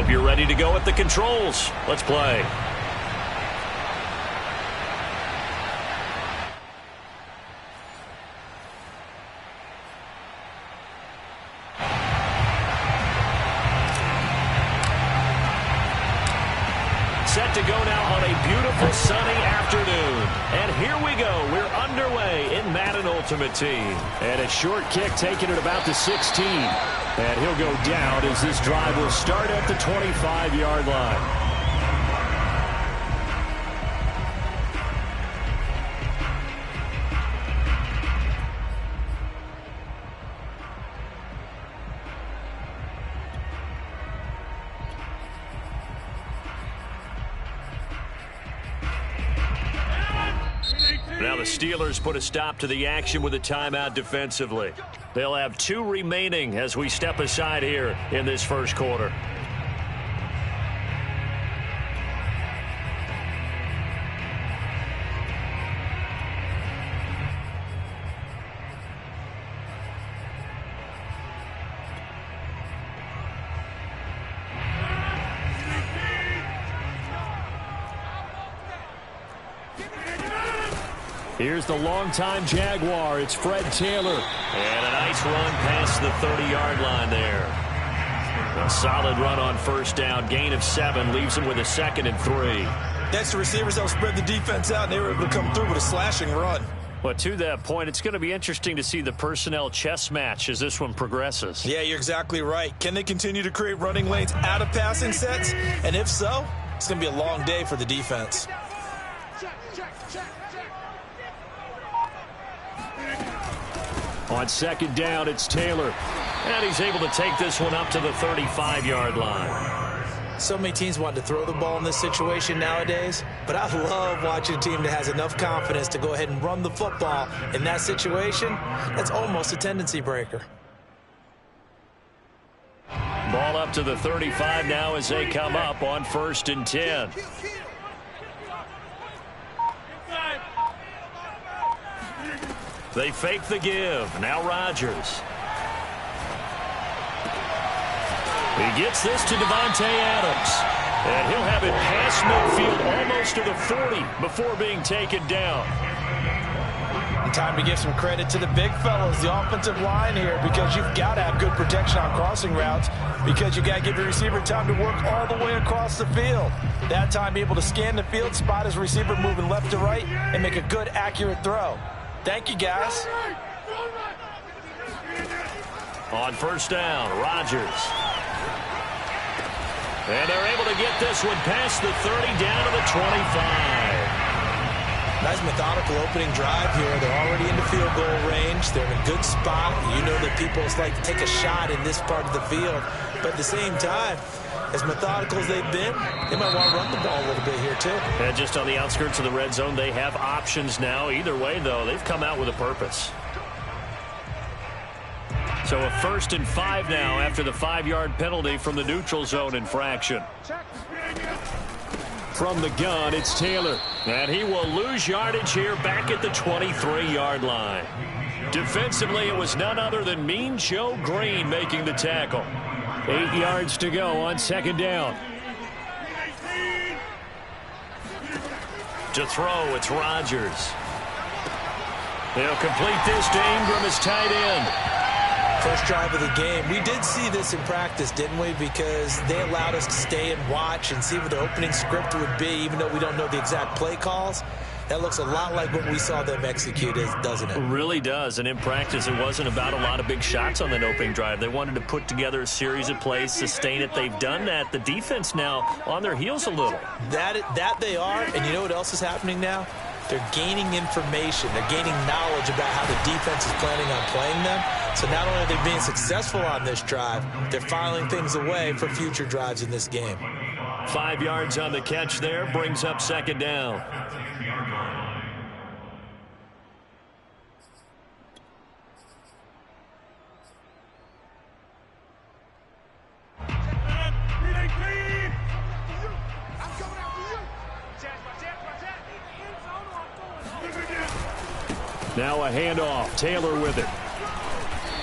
Hope you're ready to go at the controls. Let's play. Set to go now on a beautiful sunny afternoon. And here we go. We're underway in Madden Ultimate Team. And a short kick taken at about the 16. And he'll go down as this drive will start at the 25-yard line. Now the Steelers put a stop to the action with a timeout defensively. They'll have 2 remaining as we step aside here in this first quarter. Here's the longtime Jaguar. It's Fred Taylor. And a nice run past the 30-yard line there. A solid run on first down. Gain of 7 leaves him with a 2nd and 3. That's the receivers that spread the defense out, and they were able to come through with a slashing run. But to that point, it's going to be interesting to see the personnel chess match as this one progresses. Yeah, you're exactly right. Can they continue to create running lanes out of passing sets? And if so, it's going to be a long day for the defense. On 2nd down, it's Taylor. And he's able to take this one up to the 35-yard line. So many teams want to throw the ball in this situation nowadays, but I love watching a team that has enough confidence to go ahead and run the football in that situation. That's almost a tendency breaker. Ball up to the 35 now as they come up on 1st and 10. They fake the give. Now Rodgers. He gets this to Devontae Adams. And he'll have it past midfield almost to the 40 before being taken down. And time to give some credit to the big fellas, the offensive line here, because you've got to have good protection on crossing routes, because you got to give the receiver time to work all the way across the field. That time be able to scan the field, spot his receiver moving left to right, and make a good, accurate throw. Thank you, guys. On 1st down, Rodgers. And they're able to get this one past the 30 down to the 25. Nice methodical opening drive here. They're already into field goal range. They're in a good spot. You know that people like to take a shot in this part of the field. But at the same time, as methodical as they've been, they might want to run the ball a little bit here too. And just on the outskirts of the red zone, they have options now. Either way, though, they've come out with a purpose. So a 1st and 5 now after the 5-yard penalty from the neutral zone infraction. From the gun, it's Taylor. And he will lose yardage here back at the 23-yard line. Defensively, it was none other than Mean Joe Green making the tackle. 8 yards to go on 2nd down. To throw, it's Rodgers. They'll complete this to Ingram as tight end. First drive of the game. We did see this in practice, didn't we? Because they allowed us to stay and watch and see what the opening script would be, even though we don't know the exact play calls. That looks a lot like what we saw them execute, doesn't it? It really does. And in practice, it wasn't about a lot of big shots on that opening drive. They wanted to put together a series of plays, sustain it. They've done that. The defense now on their heels a little. That they are. And you know what else is happening now? They're gaining information. They're gaining knowledge about how the defense is planning on playing them. So not only are they being successful on this drive, they're filing things away for future drives in this game. 5 yards on the catch there, brings up 2nd down. Now a handoff. Taylor with it.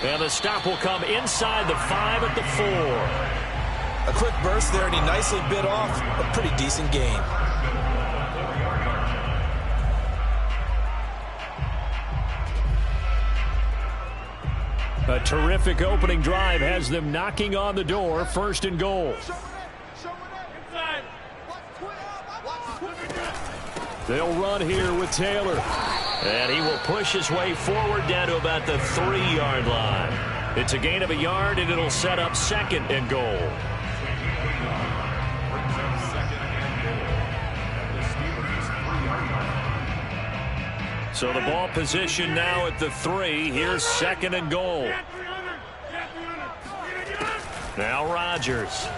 And the stop will come inside the 5 at the 4. A quick burst there, and he nicely bit off a pretty decent gain. A terrific opening drive has them knocking on the door, 1st and goal. They'll run here with Taylor. And he will push his way forward down to about the 3-yard line. It's a gain of a yard, and it'll set up 2nd and goal. So the ball position now at the 3. Here's 2nd and goal. Now Rodgers.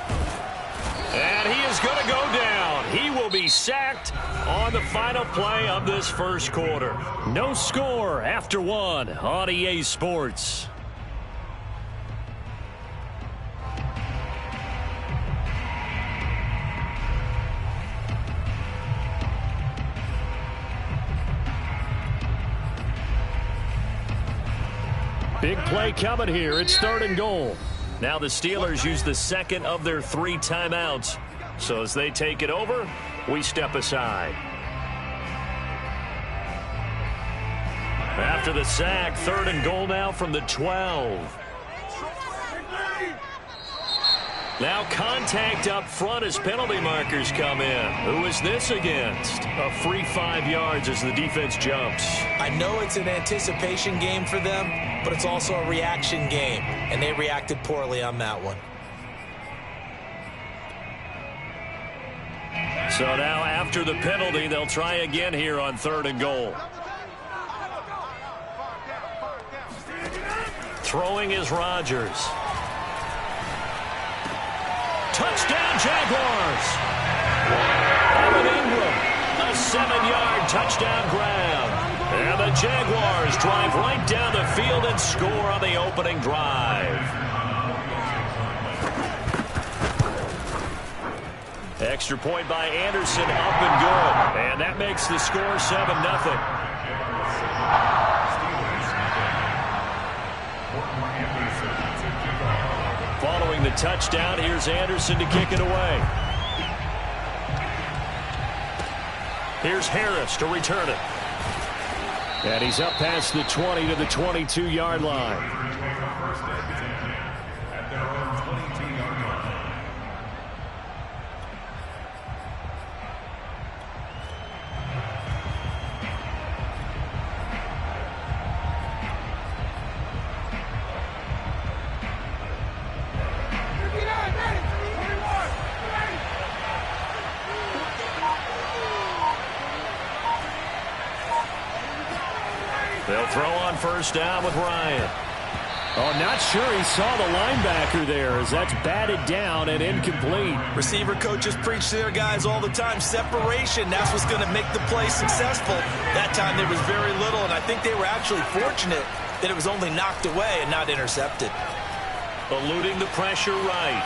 And he is going to go down. He will be sacked on the final play of this first quarter. No score after 1 on EA Sports. Big play coming here. It's 3rd and goal. Now the Steelers use the 2nd of their 3 timeouts. So as they take it over, we step aside. After the sack, 3rd and goal now from the 12. Now contact up front as penalty markers come in. Who is this against? A free 5 yards as the defense jumps. I know it's an anticipation game for them, but it's also a reaction game, and they reacted poorly on that one. So now after the penalty, they'll try again here on 3rd and goal. Throwing is Rodgers. Touchdown, Jaguars! Evan Ingram, a 7-yard touchdown grab. And the Jaguars drive right down the field and score on the opening drive. Extra point by Anderson, up and good. And that makes the score 7-0. Following the touchdown, here's Anderson to kick it away. Here's Harris to return it. And he's up past the 20 to the 22-yard line. They'll throw on 1st down with Ryan. Oh, not sure he saw the linebacker there as that's batted down and incomplete. Receiver coaches preach to their guys all the time. Separation, that's what's going to make the play successful. That time there was very little, and I think they were actually fortunate that it was only knocked away and not intercepted. Eluding the pressure right.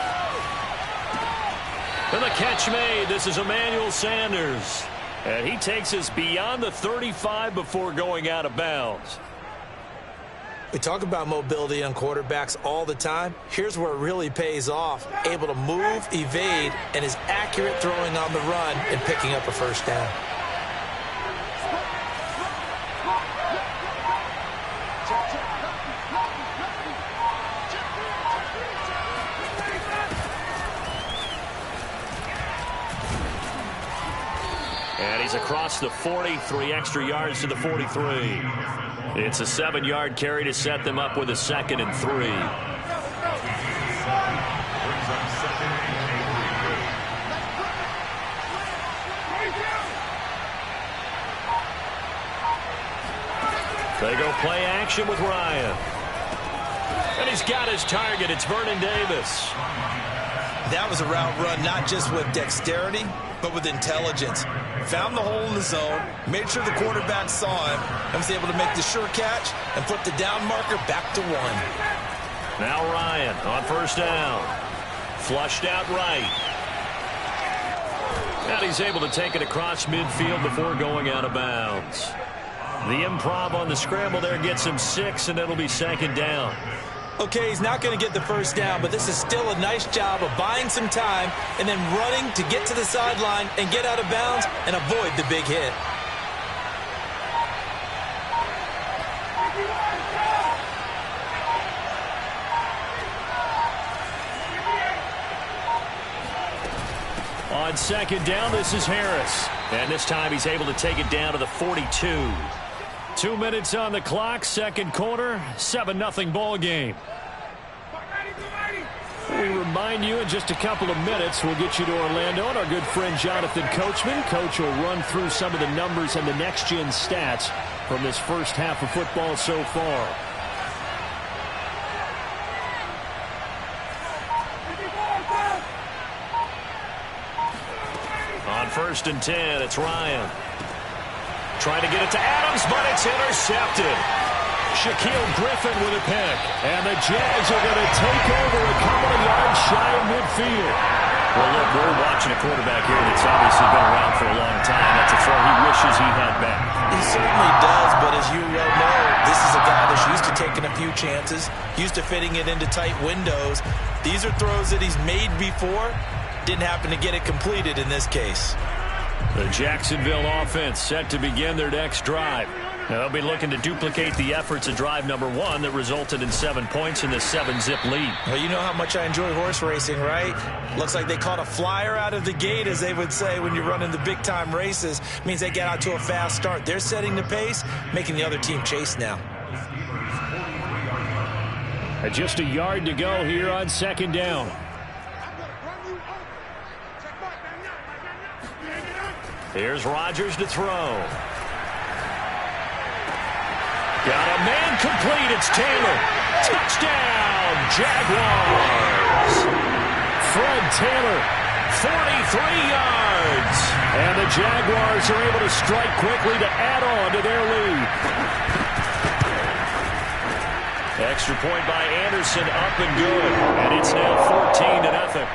And the catch made. This is Emmanuel Sanders. And he takes us beyond the 35 before going out of bounds. We talk about mobility on quarterbacks all the time. Here's where it really pays off. Able to move, evade, and is accurate throwing on the run and picking up a 1st down. And he's across the 40, 3 extra yards to the 43. It's a 7-yard carry to set them up with a 2nd and 3. They go play action with Ryan. And he's got his target. It's Vernon Davis. That was a route run not just with dexterity, but with intelligence. Found the hole in the zone, made sure the quarterback saw him, and was able to make the sure catch and flip the down marker back to 1. Now Ryan on 1st down. Flushed out right. And he's able to take it across midfield before going out of bounds. The improv on the scramble there gets him 6, and it'll be 2nd down. Okay, he's not going to get the first down, but this is still a nice job of buying some time and then running to get to the sideline and get out of bounds and avoid the big hit. On second down, this is Harris. And this time he's able to take it down to the 42. 2 minutes on the clock, second quarter, 7-0 ball game. We remind you in just a couple of minutes, we'll get you to Orlando and our good friend Jonathan Coachman. Coach will run through some of the numbers and the next-gen stats from this first half of football so far. On 1st and 10, it's Ryan. Trying to get it to Adams, but it's intercepted. Shaquille Griffin with a pick. And the Jags are going to take over a couple of yards shy of midfield. Well, look, we're watching a quarterback here that's obviously been around for a long time. That's a throw he wishes he had back. He certainly does, but as you well know, this is a guy that's used to taking a few chances, used to fitting it into tight windows. These are throws that he's made before. Didn't happen to get it completed in this case. The Jacksonville offense set to begin their next drive. Now, they'll be looking to duplicate the efforts of drive number 1 that resulted in 7 points in the 7-zip lead. Well, you know how much I enjoy horse racing, right? Looks like they caught a flyer out of the gate, as they would say when you're running the big-time races. Means they get out to a fast start. They're setting the pace, making the other team chase now. Just a yard to go here on second down. Here's Rodgers to throw. Got a man complete. It's Taylor. Touchdown, Jaguars. Fred Taylor, 43 yards. And the Jaguars are able to strike quickly to add on to their lead. Extra point by Anderson, up and good. And it's now 14-0.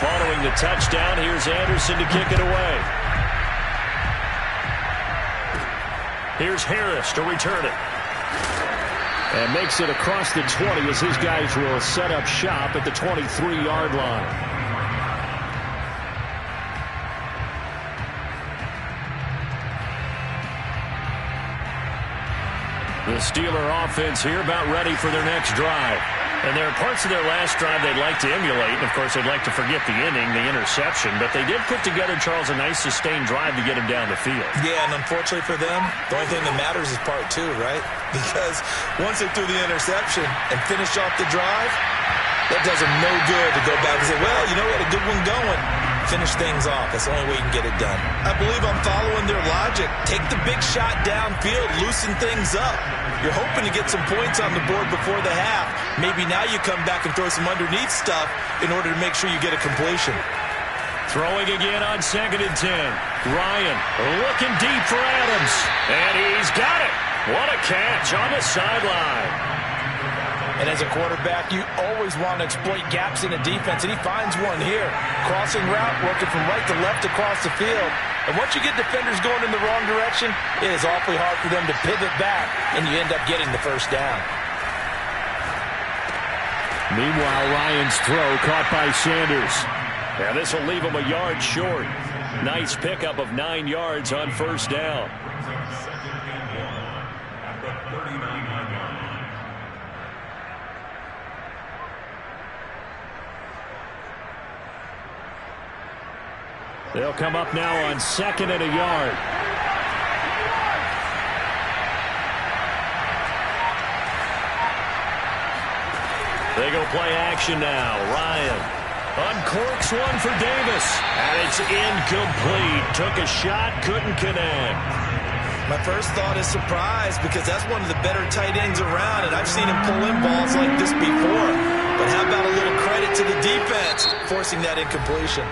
Following the touchdown, here's Anderson to kick it away. Here's Harris to return it. And makes it across the 20 as his guys will set up shop at the 23-yard line. The Steeler offense here about ready for their next drive. And there are parts of their last drive they'd like to emulate. And, of course, they'd like to forget the inning, the interception. But they did put together, Charles, a nice sustained drive to get him down the field. Yeah, and unfortunately for them, the only thing that matters is part 2, right? Because once they threw the interception and finished off the drive, that does them no good to go back and say, well, you know, we had a good one going. Finish things off. That's the only way you can get it done. I believe I'm following their logic. Take the big shot downfield, loosen things up. You're hoping to get some points on the board before the half. Maybe now you come back and throw some underneath stuff in order to make sure you get a completion. Throwing again on 2nd and 10. Ryan looking deep for Adams. And he's got it. What a catch on the sideline. And as a quarterback, you always want to exploit gaps in the defense, and he finds one here. Crossing route, working from right to left across the field. And once you get defenders going in the wrong direction, it is awfully hard for them to pivot back, and you end up getting the first down. Meanwhile, Ryan's throw caught by Sanders. And this will leave him a yard short. Nice pickup of 9 yards on first down. They'll come up now on 2nd and a yard. They go play action now. Ryan uncorks one for Davis. And it's incomplete. Took a shot, couldn't connect. My first thought is surprise, because that's one of the better tight ends around, and I've seen him pull in balls like this before. But how about a little credit to the defense forcing that incompletion?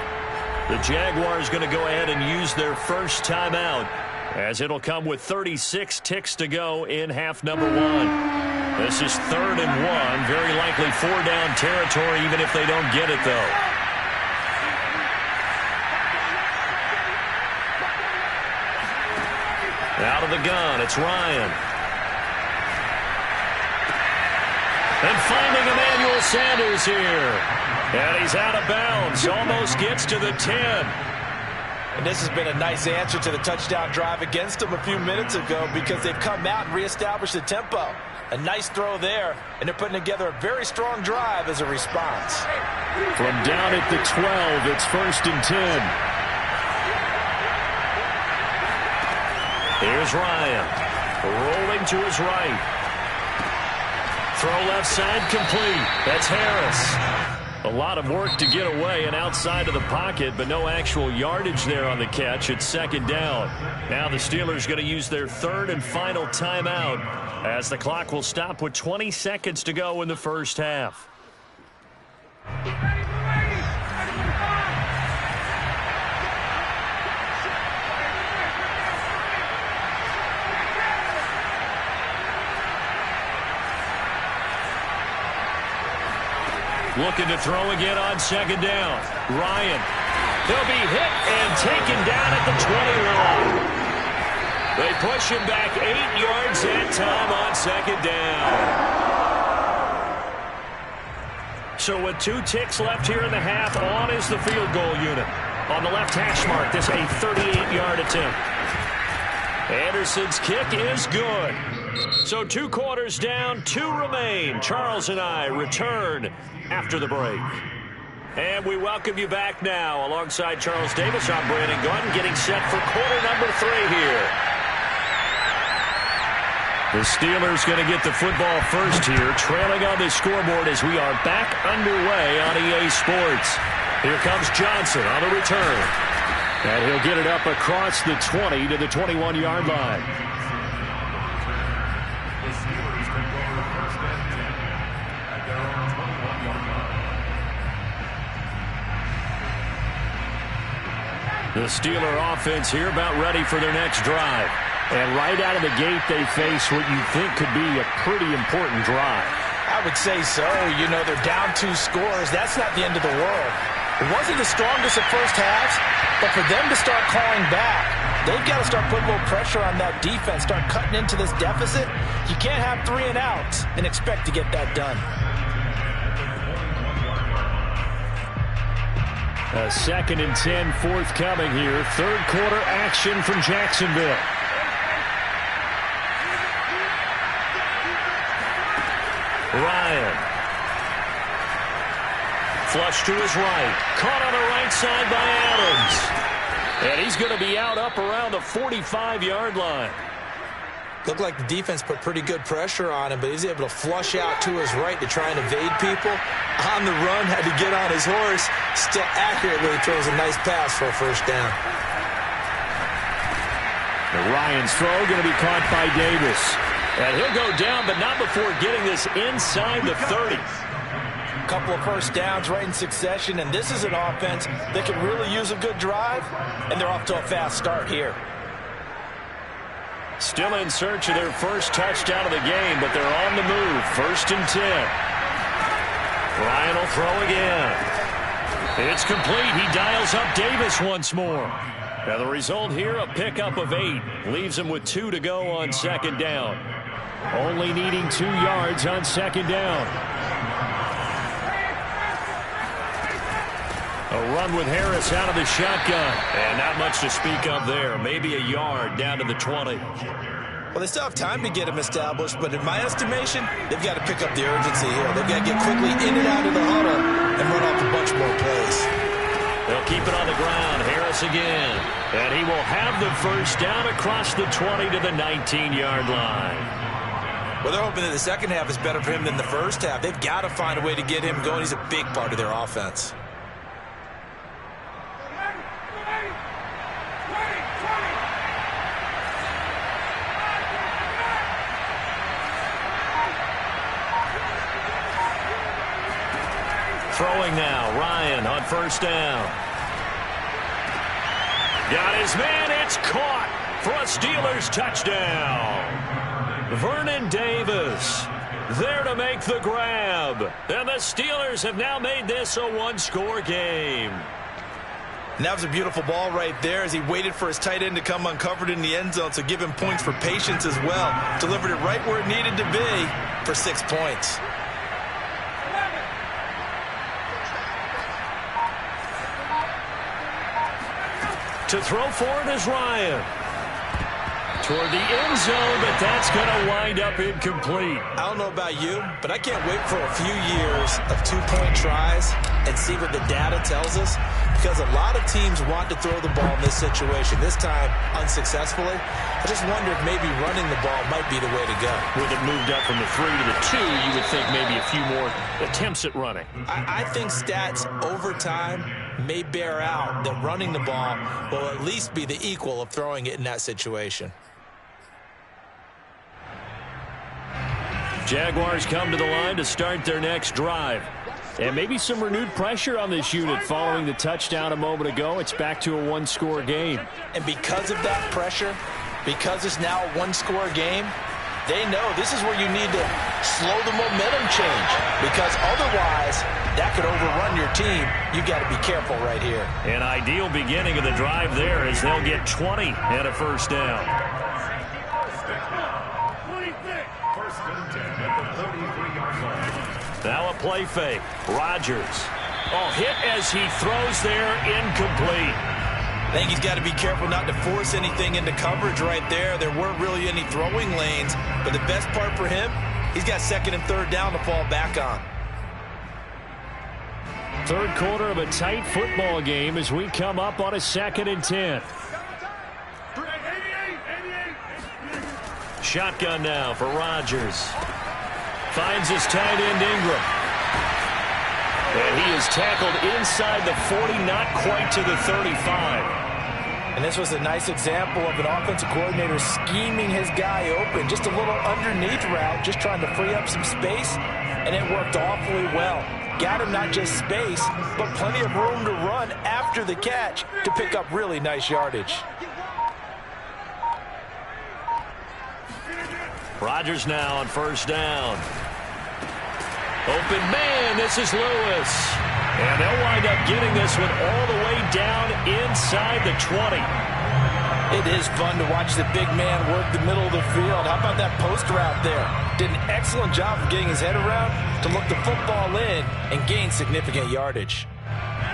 The Jaguars going to go ahead and use their first timeout, as it'll come with 36 ticks to go in half number 1. This is 3rd and 1. Very likely 4-down territory, even if they don't get it, though. Out of the gun, it's Ryan. And finding Emmanuel Sanders here. And he's out of bounds. Almost gets to the 10. And this has been a nice answer to the touchdown drive against them a few minutes ago because they've come out and reestablished the tempo. A nice throw there, and they're putting together a very strong drive as a response. From down at the 12, it's 1st and 10. Here's Ryan. Rolling to his right. Throw left side complete. That's Harris. A lot of work to get away and outside of the pocket, but no actual yardage there on the catch. It's 2nd down. Now the Steelers going to use their 3rd and final timeout as the clock will stop with 20 seconds to go in the first half. Looking to throw again on 2nd down. Ryan. He'll be hit and taken down at the 21. They push him back 8 yards that time on 2nd down. So with 2 ticks left here in the half, on is the field goal unit. On the left hash mark, this a 38-yard attempt. Anderson's kick is good. So 2 quarters down, 2 remain. Charles and I return after the break. And we welcome you back now. Alongside Charles Davis, I'm Brandon Gordon, getting set for quarter number 3 here. The Steelers going to get the football first here, trailing on the scoreboard as we are back underway on EA Sports. Here comes Johnson on the return. And he'll get it up across the 20 to the 21-yard line. The Steeler offense here about ready for their next drive. And right out of the gate, they face what you think could be a pretty important drive. I would say so. You know, they're down 2 scores. That's not the end of the world. It wasn't the strongest of first halves, but for them to start calling back, they've got to start putting a little pressure on that defense, start cutting into this deficit. You can't have 3 and outs and expect to get that done. A 2nd and 10 forthcoming here. 3rd quarter action from Jacksonville. Ryan. Flush to his right. Caught on the right side by Adams. And he's going to be out up around the 45-yard line. Looked like the defense put pretty good pressure on him, but he's able to flush out to his right to try and evade people. On the run, had to get on his horse. Still accurately throws a nice pass for a 1st down. And Ryan's throw going to be caught by Davis. And he'll go down, but not before getting this inside the 30. A couple of 1st downs right in succession, and this is an offense that can really use a good drive, and they're off to a fast start here. Still in search of their first touchdown of the game, but they're on the move. 1st and 10. Ryan will throw again. It's complete. He dials up Davis once more. Now the result here, a pickup of 8. Leaves him with 2 to go on 2nd down. Only needing 2 yards on 2nd down. A run with Harris out of the shotgun. And not much to speak of there. Maybe a yard down to the 20. Well, they still have time to get him established, but in my estimation, they've got to pick up the urgency here. They've got to get quickly in and out of the huddle and run off a bunch more plays. They'll keep it on the ground. Harris again. And he will have the 1st down across the 20 to the 19-yard line. Well, they're hoping that the 2nd half is better for him than the 1st half. They've got to find a way to get him going. He's a big part of their offense. Throwing now, Ryan on 1st down. Got his man, it's caught for a Steelers touchdown. Vernon Davis there to make the grab. And the Steelers have now made this a 1-score game. And that was a beautiful ball right there as he waited for his tight end to come uncovered in the end zone, so give him points for patience as well. Delivered it right where it needed to be for 6 points. To throw for it is Ryan. Toward the end zone, but that's going to wind up incomplete. I don't know about you, but I can't wait for a few years of 2-point tries and see what the data tells us, because a lot of teams want to throw the ball in this situation, this time unsuccessfully. I just wonder if maybe running the ball might be the way to go. With it moved up from the 3 to the 2, you would think maybe a few more attempts at running. I think stats over time may bear out that running the ball will at least be the equal of throwing it in that situation. Jaguars come to the line to start their next drive. And maybe some renewed pressure on this unit following the touchdown a moment ago. It's back to a one-score game. And because of that pressure, because it's now a one-score game, they know this is where you need to slow the momentum change, because otherwise that could overrun your team. You got to be careful right here. An ideal beginning of the drive there as they'll get 20 and a first down. Now a play fake. Rodgers. Oh, hit as he throws there, incomplete. I think he's got to be careful not to force anything into coverage right there. There weren't really any throwing lanes, but the best part for him, he's got second and third down to fall back on. Third quarter of a tight football game as we come up on a 2nd and 10. Shotgun now for Rodgers. Finds his tight end Ingram. And he is tackled inside the 40, not quite to the 35. And this was a nice example of an offensive coordinator scheming his guy open. Just a little underneath route, just trying to free up some space, and it worked awfully well. Got him not just space, but plenty of room to run after the catch to pick up really nice yardage. Rodgers now on first down. Open man, this is Lewis. And they'll wind up getting this one all the way down inside the 20. It is fun to watch the big man work the middle of the field. How about that post route there? Did an excellent job of getting his head around to look the football in and gain significant yardage.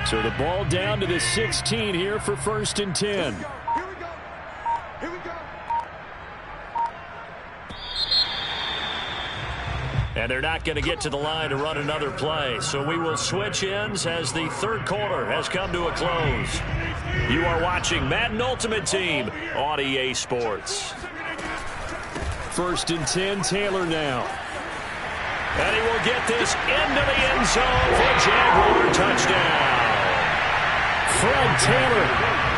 So the ball down to the 16 here for 1st and 10. Here we go. And they're not going to get to the line to run another play. So we will switch ends as the third quarter has come to a close. You are watching Madden Ultimate Team on EA Sports. 1st and 10, Taylor now. And he will get this into the end zone for a Jaguar touchdown. Fred Taylor,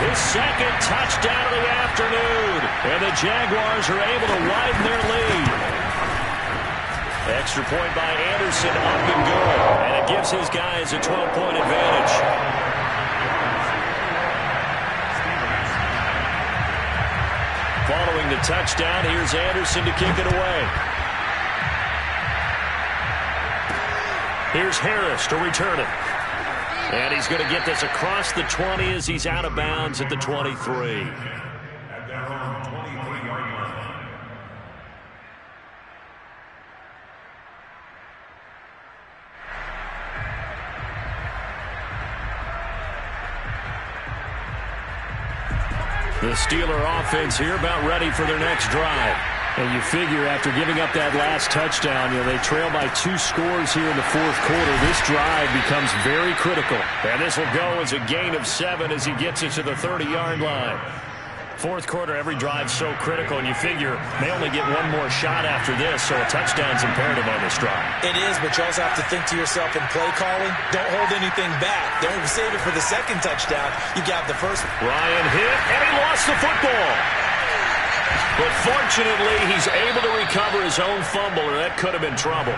his 2nd touchdown of the afternoon. And the Jaguars are able to widen their lead. Extra point by Anderson, up and good. And it gives his guys a 12-point advantage. Following the touchdown, here's Anderson to kick it away. Here's Harris to return it. And he's going to get this across the 20 as he's out of bounds at the 23. The Steeler offense here about ready for their next drive. And you figure after giving up that last touchdown, they trail by 2 scores here in the 4th quarter. This drive becomes very critical. And this will go as a gain of 7 as he gets it to the 30-yard line. 4th quarter, every drive's so critical, and you figure they only get one more shot after this, so a touchdown's imperative on this drive. It is, but you also have to think to yourself in play calling, don't hold anything back. Don't save it for the 2nd touchdown. You got the 1st. Ryan hit, and he lost the football. But fortunately, he's able to recover his own fumble, or that could have been trouble.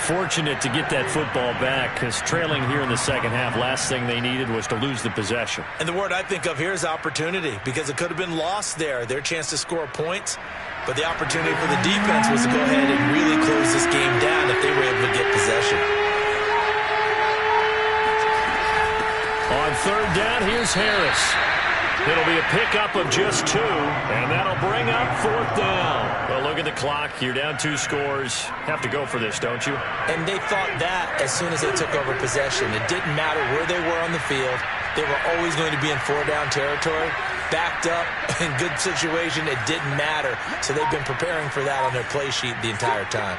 Fortunate to get that football back, because trailing here in the 2nd half, last thing they needed was to lose the possession. And the word I think of here is opportunity, because it could have been lost there, their chance to score points. But the opportunity for the defense was to go ahead and really close this game down if they were able to get possession. On third down. Here's Harris. It'll be a pickup of just 2, and that'll bring up fourth down. Well, look at the clock. You're down 2 scores. Have to go for this, don't you? And they thought that as soon as they took over possession. It didn't matter where they were on the field. They were always going to be in 4-down territory. Backed up, in good situation, it didn't matter. So they've been preparing for that on their play sheet the entire time.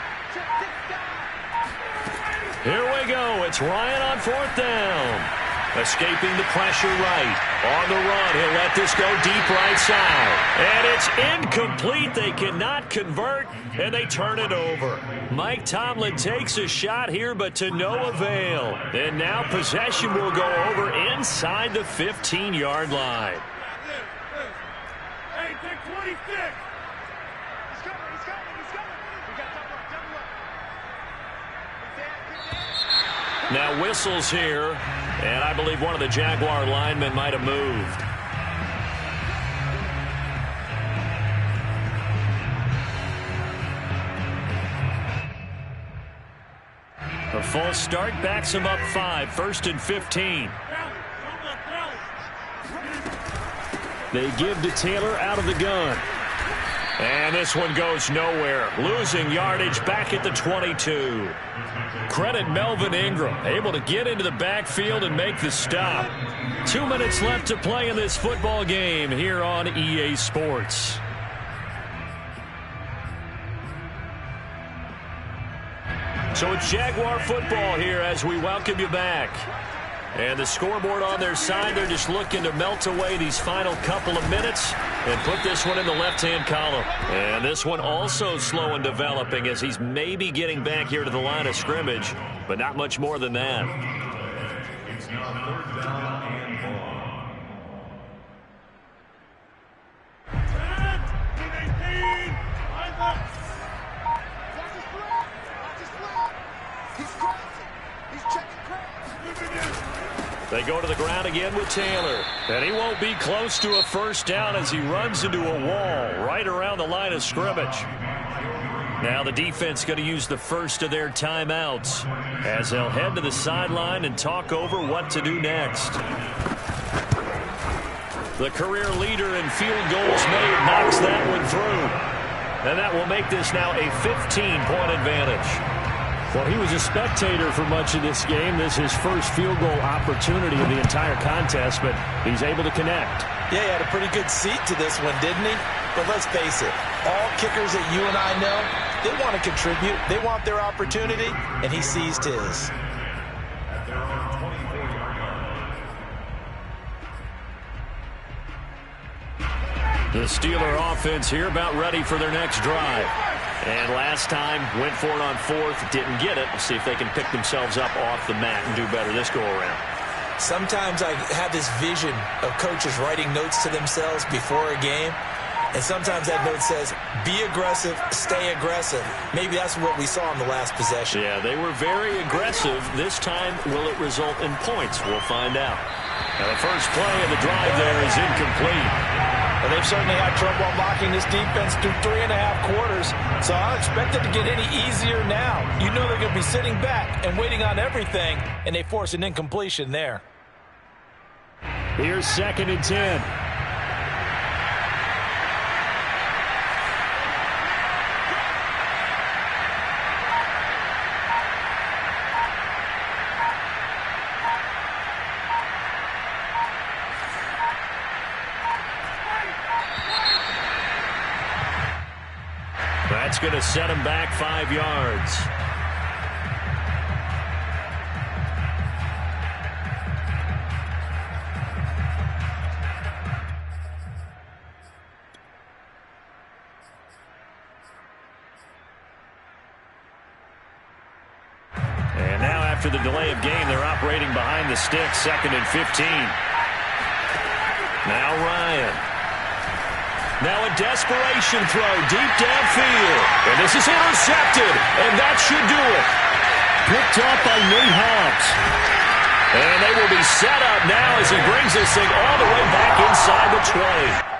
Here we go. It's Ryan on fourth down. Escaping the pressure right. On the run, he'll let this go deep right side. And it's incomplete. They cannot convert, and they turn it over. Mike Tomlin takes a shot here, but to no avail. And now possession will go over inside the 15-yard line. Hey, take 26. He's coming. We got double up. Now whistles here, and I believe one of the Jaguar linemen might have moved. A false start backs him up 5, 1st and 15. They give to Taylor out of the gun. And this one goes nowhere. Losing yardage back at the 22. Credit Melvin Ingram, able to get into the backfield and make the stop. 2 minutes left to play in this football game here on EA Sports. So it's Jaguar football here as we welcome you back. And the scoreboard on their side, they're just looking to melt away these final couple of minutes and put this one in the left-hand column. And this one also slow in developing as he's maybe getting back here to the line of scrimmage, but not much more than that. It's now 3rd down and long. 10, 18, eyes up. Watch his flag. He's crossing. He's checking cracks. They go to the ground again with Taylor. And he won't be close to a first down as he runs into a wall right around the line of scrimmage. Now the defense going to use the first of their timeouts as they'll head to the sideline and talk over what to do next. The career leader in field goals made knocks that one through. And that will make this now a 15-point advantage. Well, he was a spectator for much of this game. This is his first field goal opportunity of the entire contest, but he's able to connect. Yeah, he had a pretty good seat to this one, didn't he? But let's face it, all kickers that you and I know, they want to contribute. They want their opportunity, and he seized his. The Steeler offense here about ready for their next drive. And last time, went for it on 4th, didn't get it. We'll see if they can pick themselves up off the mat and do better this go-around. Sometimes I have this vision of coaches writing notes to themselves before a game. And sometimes that note says, be aggressive, stay aggressive. Maybe that's what we saw in the last possession. Yeah, they were very aggressive. This time, will it result in points? We'll find out. Now, the first play of the drive there is incomplete. Well, they've certainly had trouble unlocking this defense through 3.5 quarters, so I don't expect it to get any easier now. You know they're going to be sitting back and waiting on everything, and they force an incompletion there. Here's 2nd and 10. That's going to set him back 5 yards. And now after the delay of game, they're operating behind the sticks, 2nd and 15. Now Ryan. Now a desperation throw deep downfield. And this is intercepted. And that should do it. Picked up by Nate Hobbs. And they will be set up now as he brings this thing all the way back inside the 20.